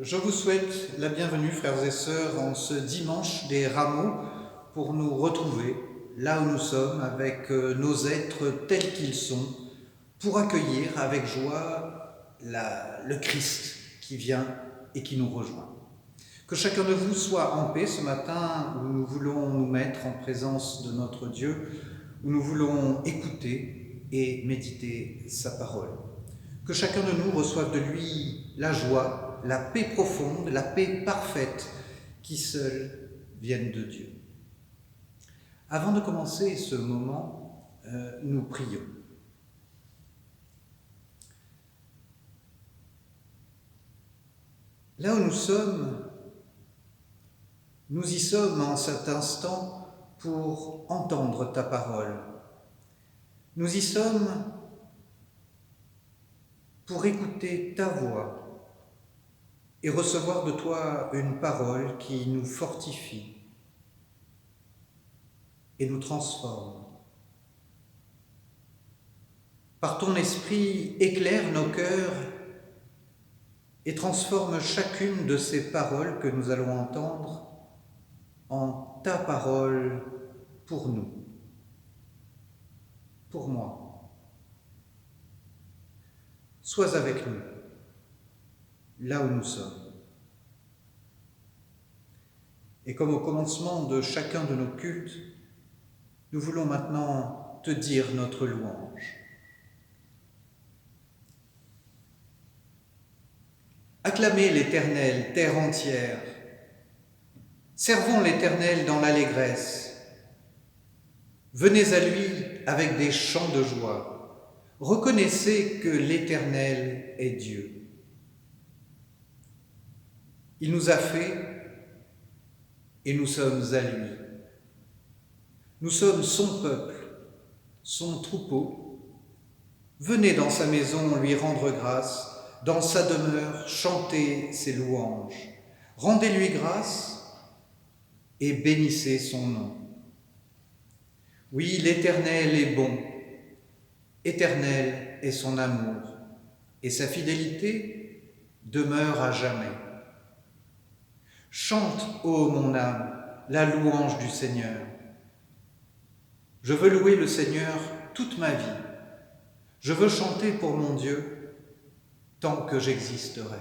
Je vous souhaite la bienvenue, frères et sœurs, en ce dimanche des Rameaux, pour nous retrouver là où nous sommes, avec nos êtres tels qu'ils sont, pour accueillir avec joie le Christ qui vient et qui nous rejoint. Que chacun de vous soit en paix ce matin, où nous voulons nous mettre en présence de notre Dieu, où nous voulons écouter et méditer sa parole. Que chacun de nous reçoive de lui la joie, la paix profonde, la paix parfaite, qui seuls viennent de Dieu. Avant de commencer ce moment, nous prions. Là où nous sommes, nous y sommes en cet instant pour entendre ta parole. Nous y sommes pour écouter ta voix et recevoir de toi une parole qui nous fortifie et nous transforme. Par ton esprit, éclaire nos cœurs et transforme chacune de ces paroles que nous allons entendre en ta parole pour nous, pour moi. Sois avec nous, là où nous sommes. Et comme au commencement de chacun de nos cultes, nous voulons maintenant te dire notre louange. Acclamez l'Éternel, terre entière. Servons l'Éternel dans l'allégresse. Venez à lui avec des chants de joie. Reconnaissez que l'Éternel est Dieu. Il nous a fait et nous sommes à lui. Nous sommes son peuple, son troupeau. Venez dans sa maison lui rendre grâce, dans sa demeure chanter ses louanges. Rendez-lui grâce et bénissez son nom. Oui, l'Éternel est bon, éternel est son amour, et sa fidélité demeure à jamais. Chante, ô mon âme, la louange du Seigneur. Je veux louer le Seigneur toute ma vie. Je veux chanter pour mon Dieu tant que j'existerai.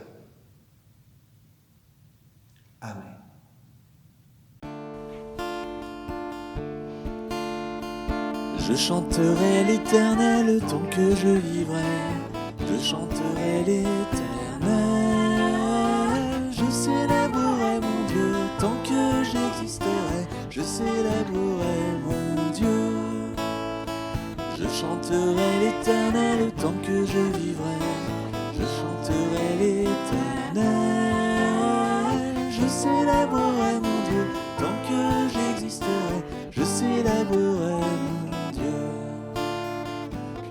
Amen. Je chanterai l'Éternel tant que je vivrai. Je chanterai l'Éternel. Je célébrerai mon Dieu tant que j'existerai. Je célébrerai mon Dieu. Je chanterai l'Éternel tant que je vivrai. Je chanterai l'Éternel. Je célébrerai mon Dieu tant que j'existerai. Je célébrerai mon Dieu.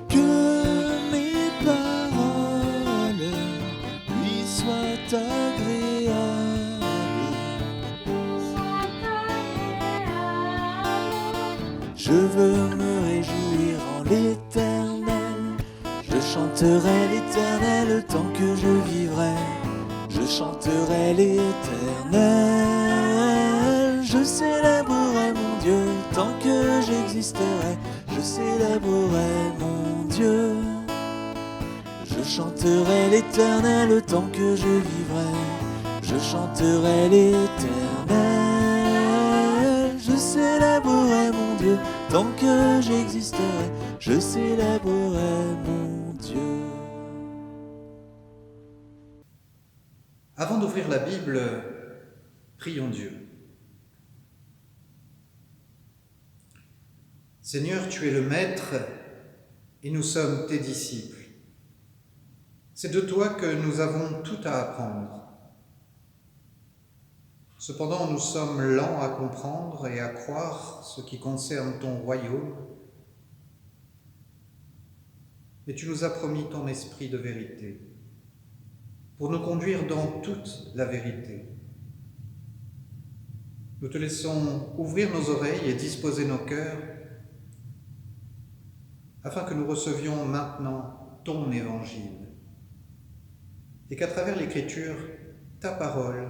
Que mes paroles lui soient agréables. Je veux me réjouir en l'Éternel. Je chanterai l'Éternel tant que je vivrai. Je chanterai l'Éternel. Je célébrerai mon Dieu tant que j'existerai. Je célébrerai mon Dieu. Je chanterai l'Éternel tant que je vivrai. Je chanterai l'Éternel. Je célébrerai mon Dieu tant que j'existerai. Je célébrerai mon Dieu. Avant d'ouvrir la Bible, prions Dieu. Seigneur, tu es le Maître et nous sommes tes disciples. C'est de toi que nous avons tout à apprendre. Cependant, nous sommes lents à comprendre et à croire ce qui concerne ton royaume. Mais tu nous as promis ton esprit de vérité pour nous conduire dans toute la vérité. Nous te laissons ouvrir nos oreilles et disposer nos cœurs afin que nous recevions maintenant ton évangile et qu'à travers l'Écriture, ta parole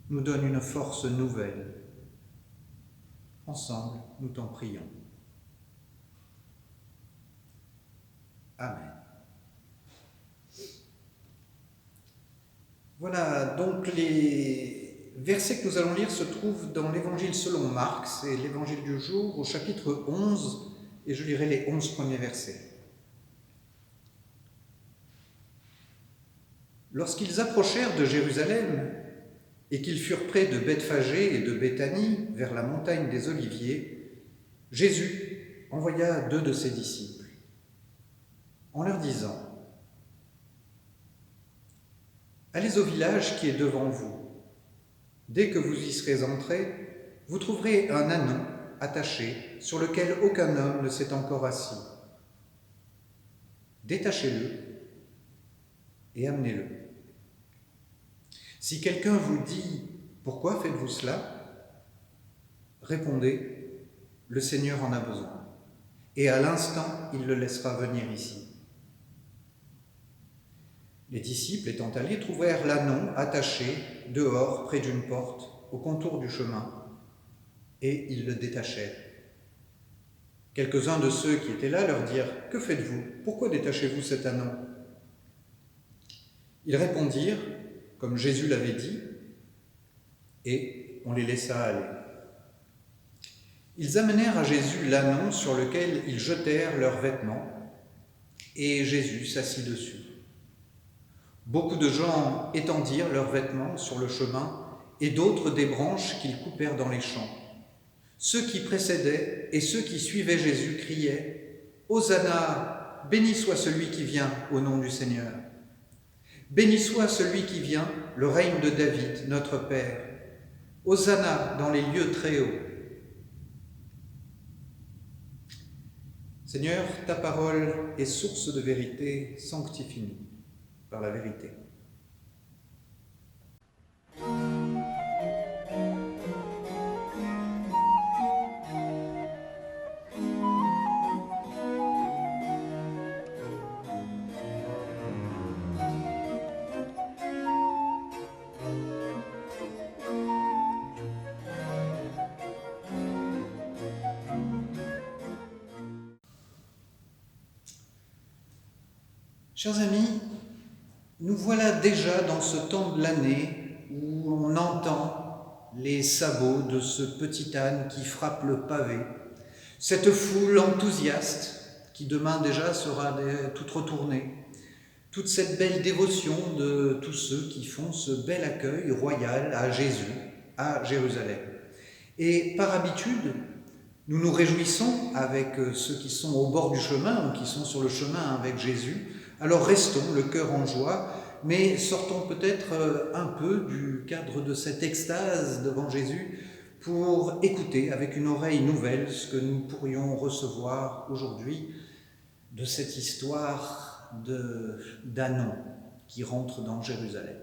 nous donne une force nouvelle. Ensemble, nous t'en prions. Amen. Voilà, donc les versets que nous allons lire se trouvent dans l'Évangile selon Marc, c'est l'Évangile du jour, au chapitre 11, et je lirai les 11 premiers versets. Lorsqu'ils approchèrent de Jérusalem et qu'ils furent près de Bethphagée et de Béthanie, vers la montagne des Oliviers, Jésus envoya 2 de ses disciples, en leur disant : « Allez au village qui est devant vous. Dès que vous y serez entrés, vous trouverez un ânon attaché sur lequel aucun homme ne s'est encore assis. Détachez-le et amenez-le. Si quelqu'un vous dit « Pourquoi faites-vous cela ?», répondez « Le Seigneur en a besoin. » Et à l'instant, il le laissera venir ici. Les disciples étant allés trouvèrent l'ânon attaché dehors près d'une porte au contour du chemin, et ils le détachèrent. Quelques-uns de ceux qui étaient là leur dirent : « Que faites-vous ? Pourquoi détachez-vous cet ânon ?» Ils répondirent, comme Jésus l'avait dit, et on les laissa aller. Ils amenèrent à Jésus l'ânon sur lequel ils jetèrent leurs vêtements, et Jésus s'assit dessus. Beaucoup de gens étendirent leurs vêtements sur le chemin, et d'autres des branches qu'ils coupèrent dans les champs. Ceux qui précédaient et ceux qui suivaient Jésus criaient : « Hosanna, béni soit celui qui vient au nom du Seigneur. Béni soit celui qui vient, le règne de David, notre Père. Hosanna dans les lieux très hauts. » Seigneur, ta parole est source de vérité, sanctifie-nous par la vérité. Chers amis, nous voilà déjà dans ce temps de l'année où on entend les sabots de ce petit âne qui frappe le pavé, cette foule enthousiaste qui demain déjà sera toute retournée, toute cette belle dévotion de tous ceux qui font ce bel accueil royal à Jésus, à Jérusalem. Et par habitude, nous nous réjouissons avec ceux qui sont au bord du chemin ou qui sont sur le chemin avec Jésus. Alors restons le cœur en joie, mais sortons peut-être un peu du cadre de cette extase devant Jésus pour écouter avec une oreille nouvelle ce que nous pourrions recevoir aujourd'hui de cette histoire d'ânon qui rentre dans Jérusalem.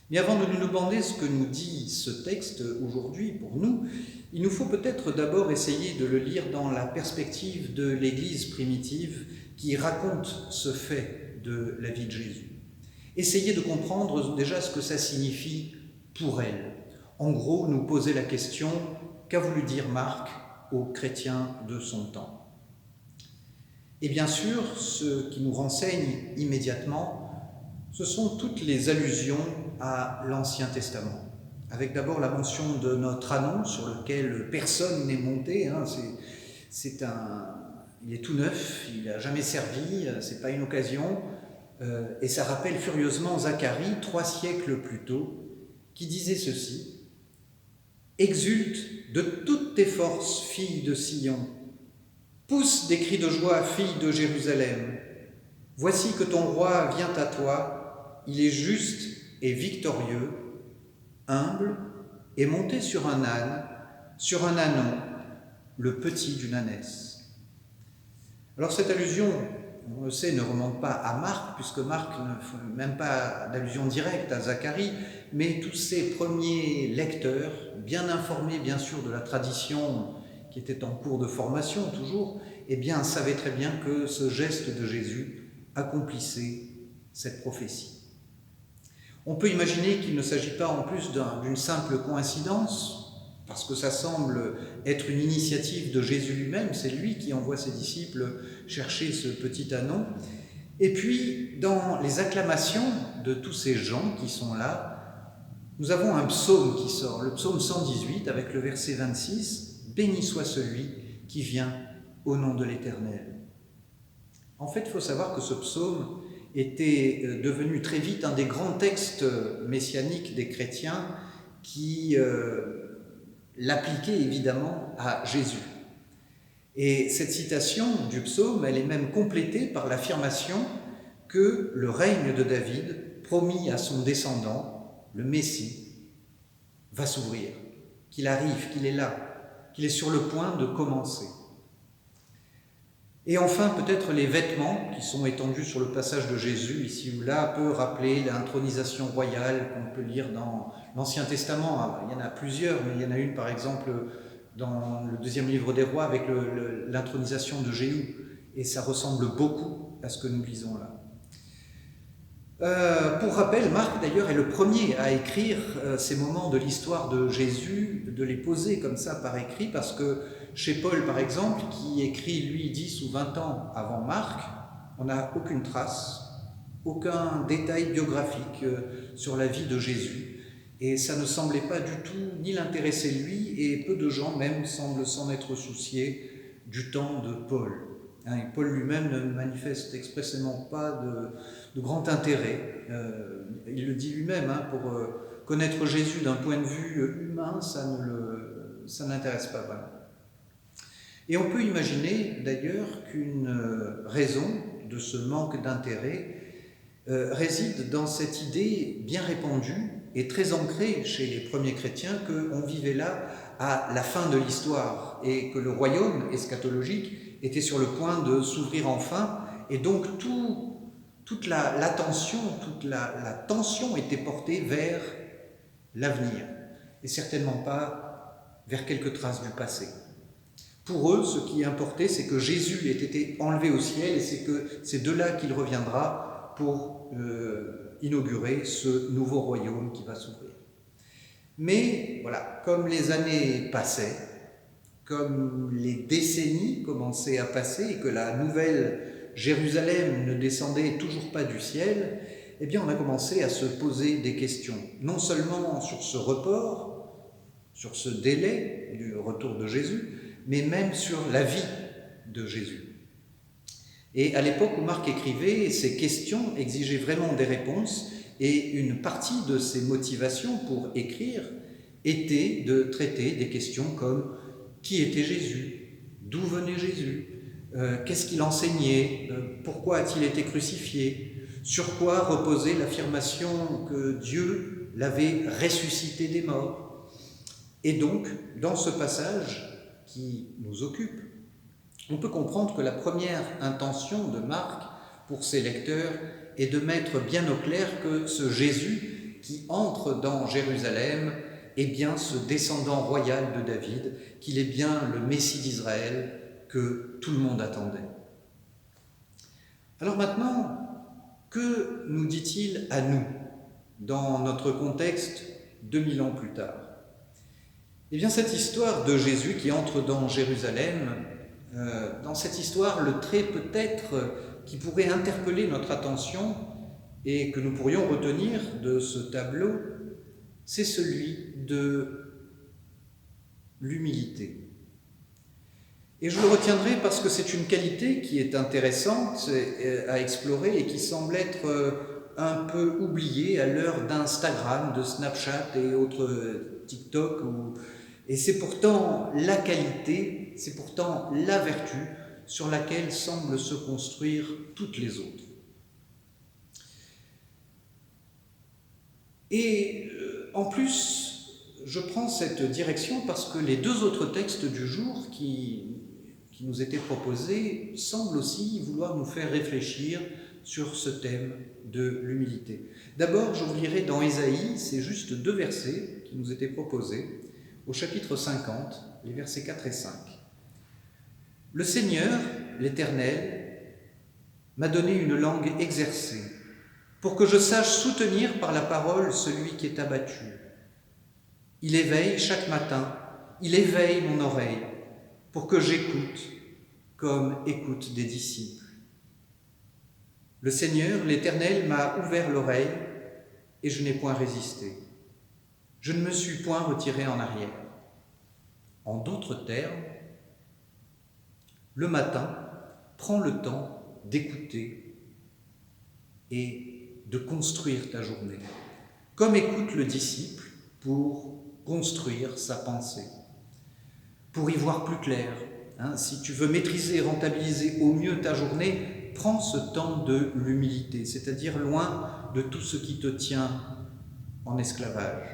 Mais avant de nous demander ce que nous dit ce texte aujourd'hui pour nous, il nous faut peut-être d'abord essayer de le lire dans la perspective de l'Église primitive qui raconte ce fait de la vie de Jésus. Essayez de comprendre déjà ce que ça signifie pour elle. En gros, nous poser la question : qu'a voulu dire Marc aux chrétiens de son temps ? Et bien sûr, ce qui nous renseigne immédiatement, ce sont toutes les allusions à l'Ancien Testament, avec d'abord la mention de notre ânon sur lequel personne n'est monté. Il est tout neuf, il n'a jamais servi, c'est pas une occasion, et ça rappelle furieusement Zacharie, 3 siècles plus tôt, qui disait ceci : « Exulte de toutes tes forces, fille de Sion, pousse des cris de joie, fille de Jérusalem. Voici que ton roi vient à toi, il est juste et victorieux, humble et monté sur un âne, sur un ânon, le petit d'une ânesse. » Alors cette allusion, on le sait, ne remonte pas à Marc, puisque Marc ne fait même pas d'allusion directe à Zacharie, mais tous ces premiers lecteurs, bien informés bien sûr de la tradition qui était en cours de formation toujours, eh bien savaient très bien que ce geste de Jésus accomplissait cette prophétie. On peut imaginer qu'il ne s'agit pas en plus d'une simple coïncidence, parce que ça semble être une initiative de Jésus lui-même, c'est lui qui envoie ses disciples chercher ce petit anon. Et puis, dans les acclamations de tous ces gens qui sont là, nous avons un psaume qui sort, le psaume 118, avec le verset 26, « Béni soit celui qui vient au nom de l'Éternel ». En fait, il faut savoir que ce psaume était devenu très vite un des grands textes messianiques des chrétiens qui l'appliquaient évidemment à Jésus. Et cette citation du psaume, elle est même complétée par l'affirmation que le règne de David, promis à son descendant, le Messie, va s'ouvrir, qu'il arrive, qu'il est là, qu'il est sur le point de commencer. Et enfin, peut-être les vêtements qui sont étendus sur le passage de Jésus, ici ou là, peut rappeler l'intronisation royale qu'on peut lire dans l'Ancien Testament. Alors, il y en a plusieurs, mais il y en a une, par exemple, dans le deuxième livre des Rois, avec l'intronisation de Jéhu. Et ça ressemble beaucoup à ce que nous lisons là. Pour rappel, Marc d'ailleurs est le premier à écrire ces moments de l'histoire de Jésus, de les poser comme ça par écrit, parce que chez Paul par exemple, qui écrit lui 10 ou 20 ans avant Marc, on n'a aucune trace, aucun détail biographique sur la vie de Jésus, et ça ne semblait pas du tout ni l'intéresser lui, et peu de gens même semblent s'en être souciés du temps de Paul. Et Paul lui-même ne manifeste expressément pas de grand intérêt. Il le dit lui-même, pour connaître Jésus d'un point de vue humain, ça n'intéresse pas vraiment. Et on peut imaginer d'ailleurs qu'une raison de ce manque d'intérêt réside dans cette idée bien répandue et très ancrée chez les premiers chrétiens qu'on vivait là à la fin de l'histoire et que le royaume eschatologique était sur le point de s'ouvrir enfin, et donc toute l'attention, toute la tension était portée vers l'avenir, et certainement pas vers quelques traces du passé. Pour eux, ce qui importait, c'est que Jésus ait été enlevé au ciel, et c'est de là qu'il reviendra pour inaugurer ce nouveau royaume qui va s'ouvrir. Mais voilà, comme les années passaient, comme les décennies commençaient à passer et que la nouvelle Jérusalem ne descendait toujours pas du ciel, eh bien on a commencé à se poser des questions, non seulement sur ce report, sur ce délai du retour de Jésus, mais même sur la vie de Jésus. Et à l'époque où Marc écrivait, ces questions exigeaient vraiment des réponses, et une partie de ses motivations pour écrire était de traiter des questions comme qui était Jésus, d'où venait Jésus, qu'est-ce qu'il enseignait, pourquoi a-t-il été crucifié, sur quoi reposait l'affirmation que Dieu l'avait ressuscité des morts. Et donc, dans ce passage qui nous occupe, on peut comprendre que la première intention de Marc pour ses lecteurs est de mettre bien au clair que ce Jésus qui entre dans Jérusalem est bien ce descendant royal de David, qu'il est bien le Messie d'Israël que tout le monde attendait. Alors maintenant, que nous dit-il à nous dans notre contexte 2000 ans plus tard? Eh bien, cette histoire de Jésus qui entre dans Jérusalem, dans cette histoire, le trait peut-être qui pourrait interpeller notre attention et que nous pourrions retenir de ce tableau, c'est celui de l'humilité. Et je le retiendrai parce que c'est une qualité qui est intéressante à explorer et qui semble être un peu oubliée à l'heure d'Instagram, de Snapchat et autres TikTok. Et c'est pourtant la qualité, c'est pourtant la vertu sur laquelle semblent se construire toutes les autres. Et en plus, je prends cette direction parce que les deux autres textes du jour qui nous étaient proposés semblent aussi vouloir nous faire réfléchir sur ce thème de l'humilité. D'abord, je vous lirai dans Ésaïe, c'est juste 2 versets qui nous étaient proposés, au chapitre 50, les versets 4 et 5. « Le Seigneur, l'Éternel, m'a donné une langue exercée, pour que je sache soutenir par la parole celui qui est abattu. Il éveille chaque matin, il éveille mon oreille pour que j'écoute comme écoutent des disciples. Le Seigneur, l'Éternel, m'a ouvert l'oreille et je n'ai point résisté. Je ne me suis point retiré en arrière. En d'autres termes, le matin, prends le temps d'écouter et de construire ta journée, comme écoute le disciple pour construire sa pensée, pour y voir plus clair. Si tu veux maîtriser et rentabiliser au mieux ta journée, prends ce temps de l'humilité, c'est-à-dire loin de tout ce qui te tient en esclavage.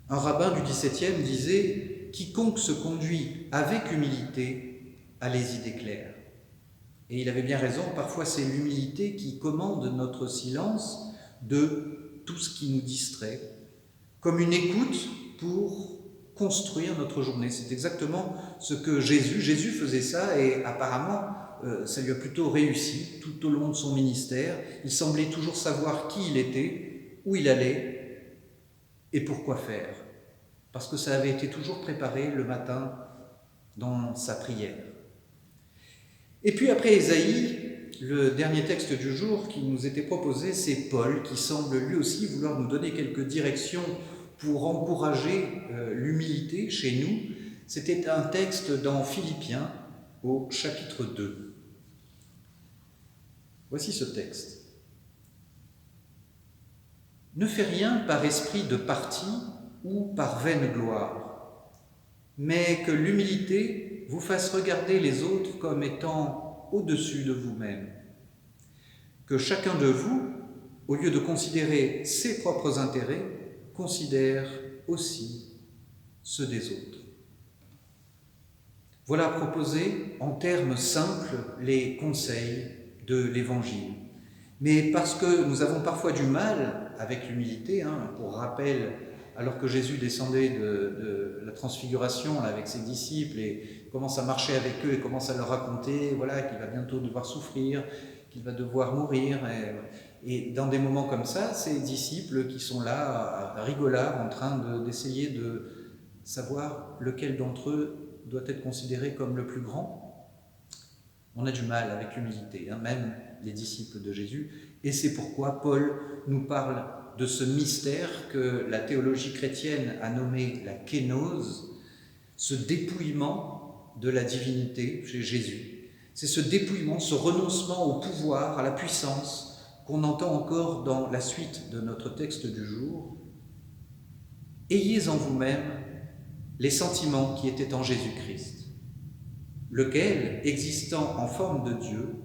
Un rabbin du XVIIe disait « Quiconque se conduit avec humilité a les idées claires ». Et il avait bien raison, parfois c'est l'humilité qui commande notre silence de tout ce qui nous distrait, comme une écoute pour construire notre journée. C'est exactement ce que Jésus faisait ça, et apparemment ça lui a plutôt réussi tout au long de son ministère. Il semblait toujours savoir qui il était, où il allait et pourquoi faire, parce que ça avait été toujours préparé le matin dans sa prière. Et puis après Ésaïe, le dernier texte du jour qui nous était proposé, c'est Paul qui semble lui aussi vouloir nous donner quelques directions pour encourager l'humilité chez nous. C'était un texte dans Philippiens au chapitre 2. Voici ce texte. Ne fais rien par esprit de parti ou par vaine gloire, mais que l'humilité vous fasse regarder les autres comme étant au-dessus de vous-même. Que chacun de vous, au lieu de considérer ses propres intérêts, considère aussi ceux des autres. Voilà proposés en termes simples les conseils de l'Évangile. Mais parce que nous avons parfois du mal avec l'humilité, pour rappel, alors que Jésus descendait de la transfiguration avec ses disciples et commence à marcher avec eux et commence à leur raconter qu'il va bientôt devoir souffrir, qu'il va devoir mourir. Et dans des moments comme ça, ces disciples qui sont là, rigolards, en train d'essayer de savoir lequel d'entre eux doit être considéré comme le plus grand, on a du mal avec l'humilité, même les disciples de Jésus. Et c'est pourquoi Paul nous parle de ce mystère que la théologie chrétienne a nommé la kénose, ce dépouillement de la divinité chez Jésus. C'est ce dépouillement, ce renoncement au pouvoir, à la puissance, qu'on entend encore dans la suite de notre texte du jour. Ayez en vous-même les sentiments qui étaient en Jésus-Christ, lequel, existant en forme de Dieu,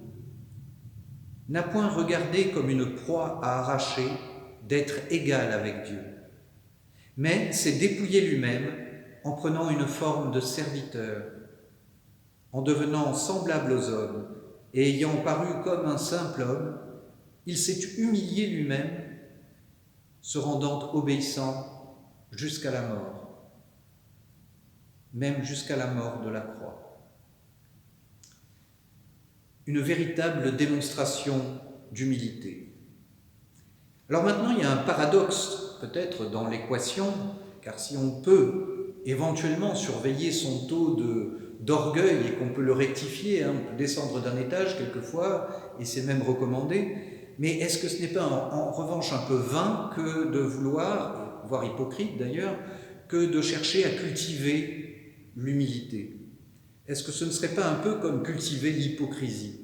n'a point regardé comme une proie à arracher d'être égal avec Dieu, mais s'est dépouillé lui-même en prenant une forme de serviteur, en devenant semblable aux hommes et ayant paru comme un simple homme, il s'est humilié lui-même, se rendant obéissant jusqu'à la mort, même jusqu'à la mort de la croix. Une véritable démonstration d'humilité. Alors maintenant, il y a un paradoxe peut-être dans l'équation, car si on peut éventuellement surveiller son taux d'orgueil et qu'on peut le rectifier, on peut descendre d'un étage quelquefois, et c'est même recommandé, mais est-ce que ce n'est pas en revanche un peu vain que de vouloir, voire hypocrite d'ailleurs, que de chercher à cultiver l'humilité? Est-ce que ce ne serait pas un peu comme cultiver l'hypocrisie?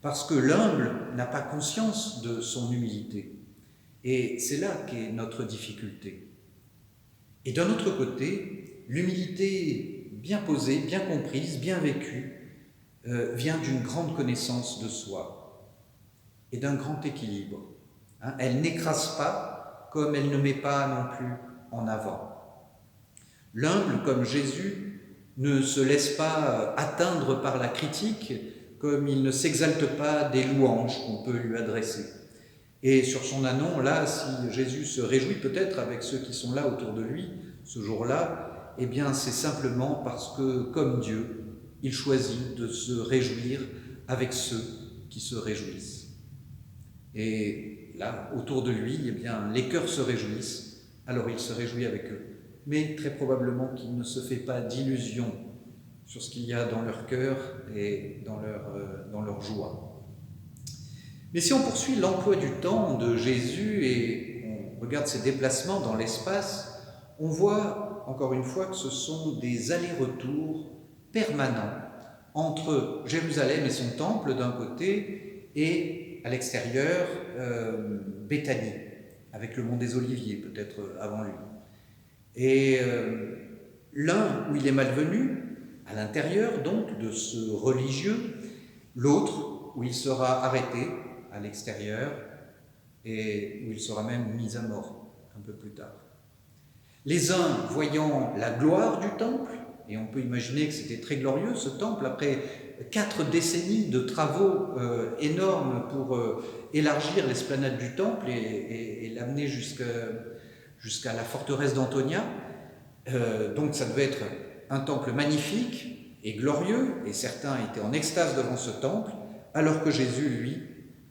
Parce que l'humble n'a pas conscience de son humilité. Et c'est là qu'est notre difficulté. Et d'un autre côté, l'humilité bien posée, bien comprise, bien vécue, vient d'une grande connaissance de soi et d'un grand équilibre. Elle n'écrase pas comme elle ne met pas non plus en avant. L'humble, comme Jésus, ne se laisse pas atteindre par la critique, comme il ne s'exalte pas des louanges qu'on peut lui adresser. Et sur son anon, là, si Jésus se réjouit peut-être avec ceux qui sont là autour de lui, ce jour-là, eh bien c'est simplement parce que, comme Dieu, il choisit de se réjouir avec ceux qui se réjouissent. Et Et là, autour de lui, eh bien, les cœurs se réjouissent, alors il se réjouit avec eux. Mais très probablement qu'il ne se fait pas d'illusions sur ce qu'il y a dans leur cœur et dans leur joie. Mais si on poursuit l'emploi du temps de Jésus et on regarde ses déplacements dans l'espace, on voit encore une fois que ce sont des allers-retours permanents entre Jérusalem et son temple d'un côté et à l'extérieur Béthanie, avec le mont des Oliviers peut-être avant lui. Et l'un où il est malvenu, à l'intérieur donc de ce religieux, l'autre où il sera arrêté à l'extérieur et où il sera même mis à mort un peu plus tard. Les uns voyant la gloire du temple, et on peut imaginer que c'était très glorieux ce temple, après 4 décennies de travaux énormes pour élargir l'esplanade du temple et l'amener jusqu'à la forteresse d'Antonia. Donc ça devait être un temple magnifique et glorieux, et certains étaient en extase devant ce temple, alors que Jésus, lui,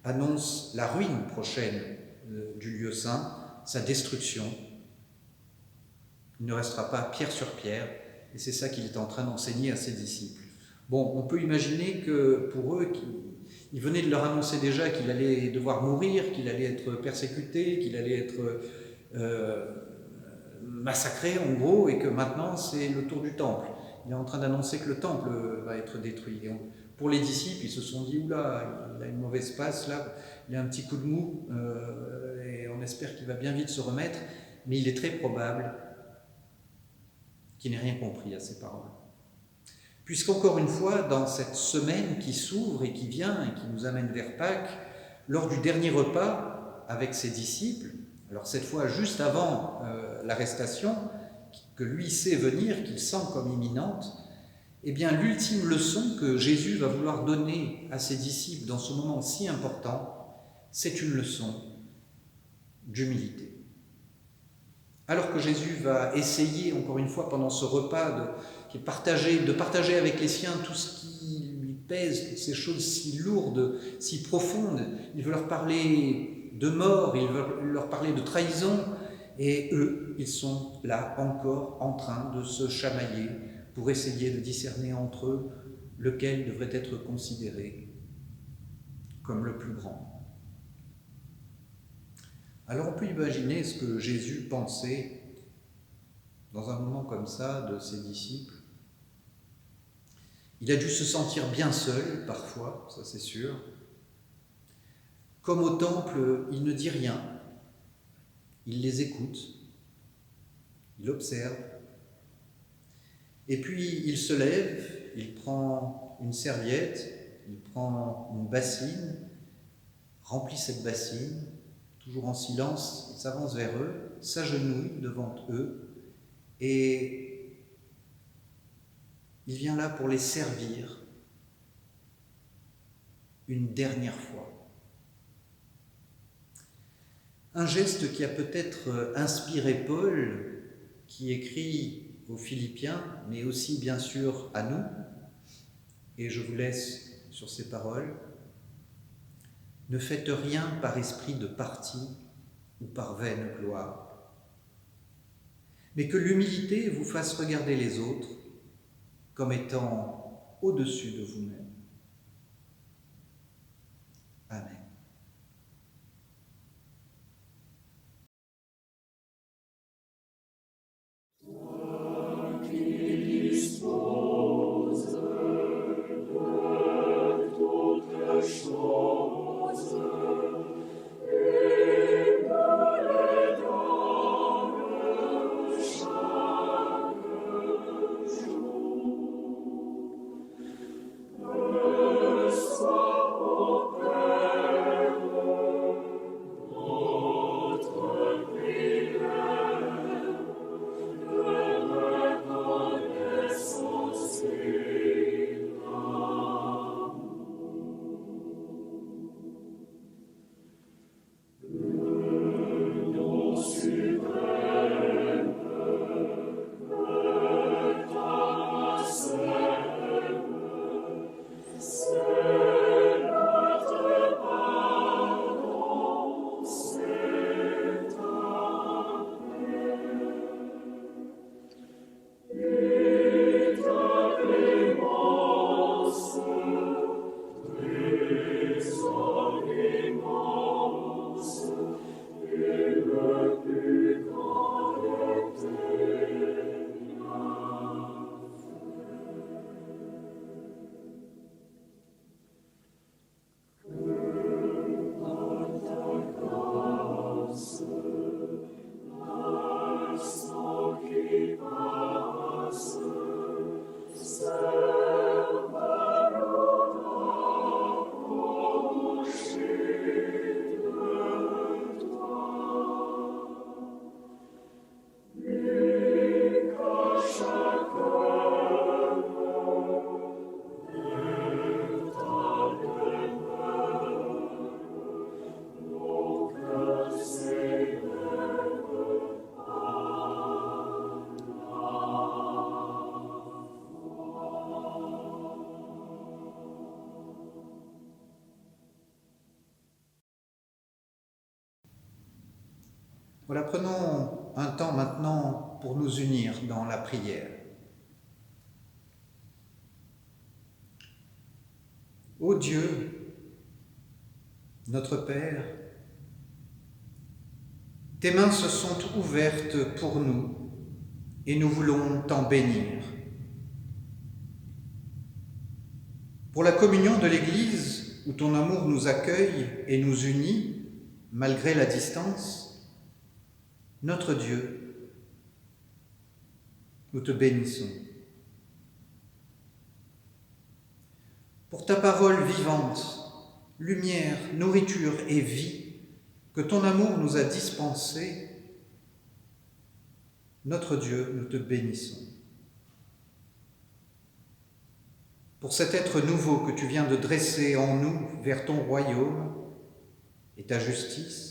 annonce la ruine prochaine du lieu saint, sa destruction. Il ne restera pas pierre sur pierre, et c'est ça qu'il est en train d'enseigner à ses disciples. Bon, on peut imaginer que pour eux, il venait de leur annoncer déjà qu'il allait devoir mourir, qu'il allait être persécuté, qu'il allait être massacré en gros, et que maintenant c'est le tour du temple. Il est en train d'annoncer que le temple va être détruit. Et pour les disciples, ils se sont dit, oula, il a une mauvaise passe là, il a un petit coup de mou, et on espère qu'il va bien vite se remettre, mais il est très probable qu'il n'ait rien compris à ces paroles. Puisqu'encore une fois, dans cette semaine qui s'ouvre et qui vient et qui nous amène vers Pâques, lors du dernier repas avec ses disciples, alors cette fois juste avant l'arrestation, que lui sait venir, qu'il sent comme imminente, eh bien l'ultime leçon que Jésus va vouloir donner à ses disciples dans ce moment si important, c'est une leçon d'humilité. Alors que Jésus va essayer, encore une fois, pendant ce repas, de partager avec les siens tout ce qui lui pèse, toutes ces choses si lourdes, si profondes, il veut leur parler de mort, il veut leur parler de trahison, et eux, ils sont là encore en train de se chamailler pour essayer de discerner entre eux lequel devrait être considéré comme le plus grand. Alors on peut imaginer ce que Jésus pensait dans un moment comme ça de ses disciples. Il a dû se sentir bien seul parfois, ça c'est sûr. Comme au temple, il ne dit rien, il les écoute, il observe, et puis il se lève, il prend une serviette, il prend une bassine, remplit cette bassine, toujours en silence, il s'avance vers eux, s'agenouille devant eux, et il vient là pour les servir une dernière fois. Un geste qui a peut-être inspiré Paul, qui écrit aux Philippiens, mais aussi bien sûr à nous, et je vous laisse sur ces paroles. Ne faites rien par esprit de parti ou par vaine gloire, mais que l'humilité vous fasse regarder les autres comme étant au-dessus de vous-même. Amen. Toi qui disposes de toutes choses, et me les donnes chaque jour, ne sois au Père Voilà, prenons un temps maintenant pour nous unir dans la prière. Ô Dieu, notre Père, tes mains se sont ouvertes pour nous et nous voulons t'en bénir. Pour la communion de l'Église, où ton amour nous accueille et nous unit, malgré la distance, notre Dieu, nous te bénissons. Pour ta parole vivante, lumière, nourriture et vie, que ton amour nous a dispensée, notre Dieu, nous te bénissons. Pour cet être nouveau que tu viens de dresser en nous vers ton royaume et ta justice,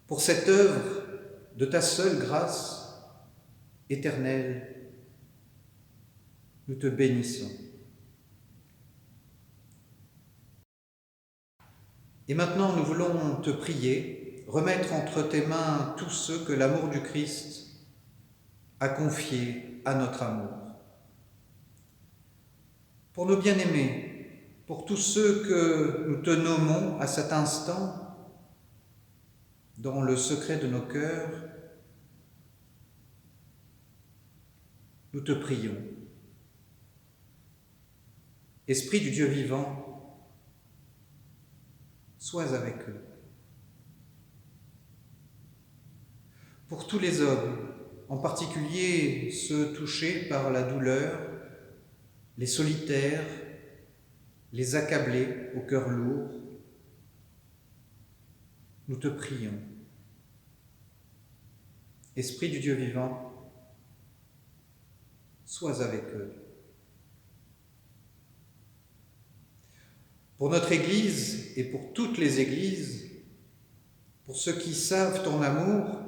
pour cette œuvre de ta seule grâce éternelle, nous te bénissons. Et maintenant, nous voulons te prier, remettre entre tes mains tous ceux que l'amour du Christ a confiés à notre amour. Pour nos bien-aimés, pour tous ceux que nous te nommons à cet instant, dans le secret de nos cœurs, nous te prions. Esprit du Dieu vivant, sois avec eux. Pour tous les hommes, en particulier ceux touchés par la douleur, les solitaires, les accablés au cœur lourd, nous te prions. Esprit du Dieu vivant, sois avec eux. Pour notre Église et pour toutes les Églises, pour ceux qui savent ton amour,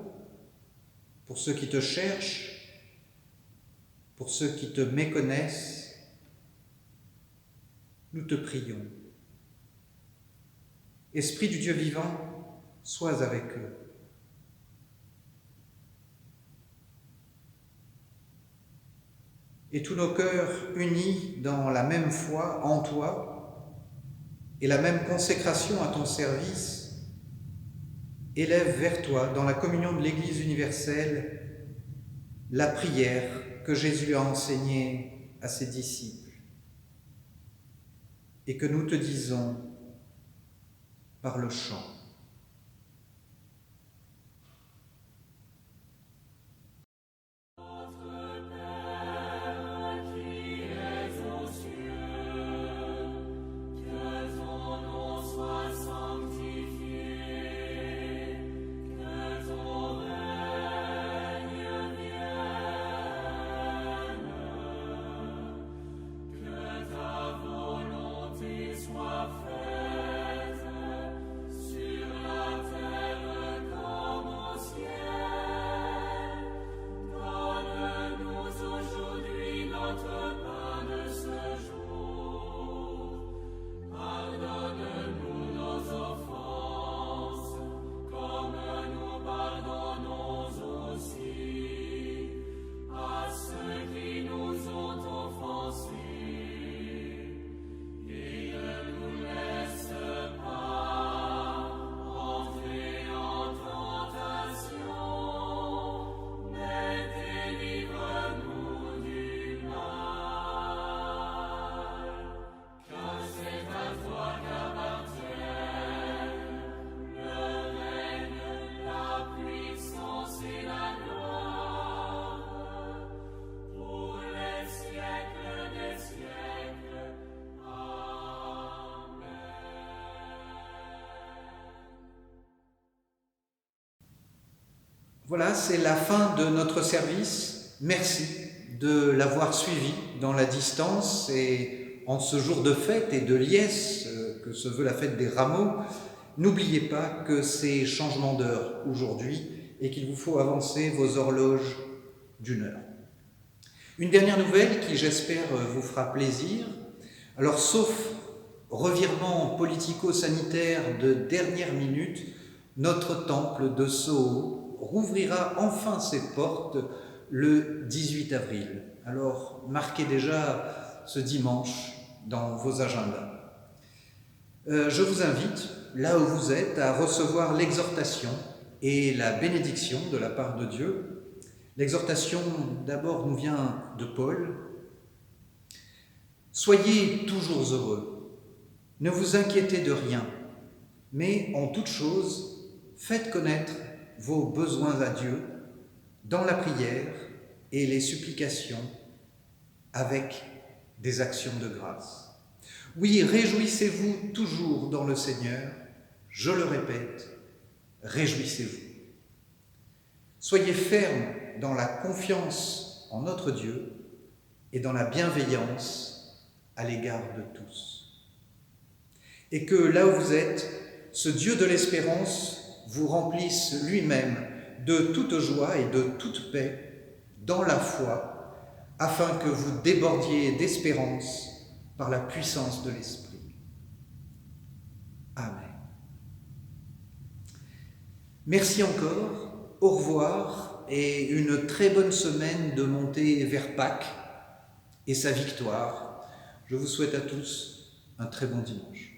pour ceux qui te cherchent, pour ceux qui te méconnaissent, nous te prions. Esprit du Dieu vivant, sois avec eux. Et tous nos cœurs unis dans la même foi en toi, et la même consécration à ton service, élève vers toi, dans la communion de l'Église universelle, la prière que Jésus a enseignée à ses disciples et que nous te disons par le chant. Voilà, c'est la fin de notre service. Merci de l'avoir suivi dans la distance et en ce jour de fête et de liesse que se veut la fête des rameaux. N'oubliez pas que c'est changement d'heure aujourd'hui et qu'il vous faut avancer vos horloges d'une heure. Une dernière nouvelle qui, j'espère, vous fera plaisir. Alors, sauf revirement politico-sanitaire de dernière minute, notre temple de Soho rouvrira enfin ses portes le 18 avril. Alors, marquez déjà ce dimanche dans vos agendas. Je vous invite, là où vous êtes, à recevoir l'exhortation et la bénédiction de la part de Dieu. L'exhortation, d'abord, nous vient de Paul. Soyez toujours heureux, ne vous inquiétez de rien, mais en toute chose, faites connaître vos besoins à Dieu dans la prière et les supplications avec des actions de grâce. Oui, réjouissez-vous toujours dans le Seigneur, je le répète, réjouissez-vous. Soyez fermes dans la confiance en notre Dieu et dans la bienveillance à l'égard de tous. Et que là où vous êtes, ce Dieu de l'espérance vous remplisse lui-même de toute joie et de toute paix dans la foi, afin que vous débordiez d'espérance par la puissance de l'Esprit. Amen. Merci encore, au revoir et une très bonne semaine de montée vers Pâques et sa victoire. Je vous souhaite à tous un très bon dimanche.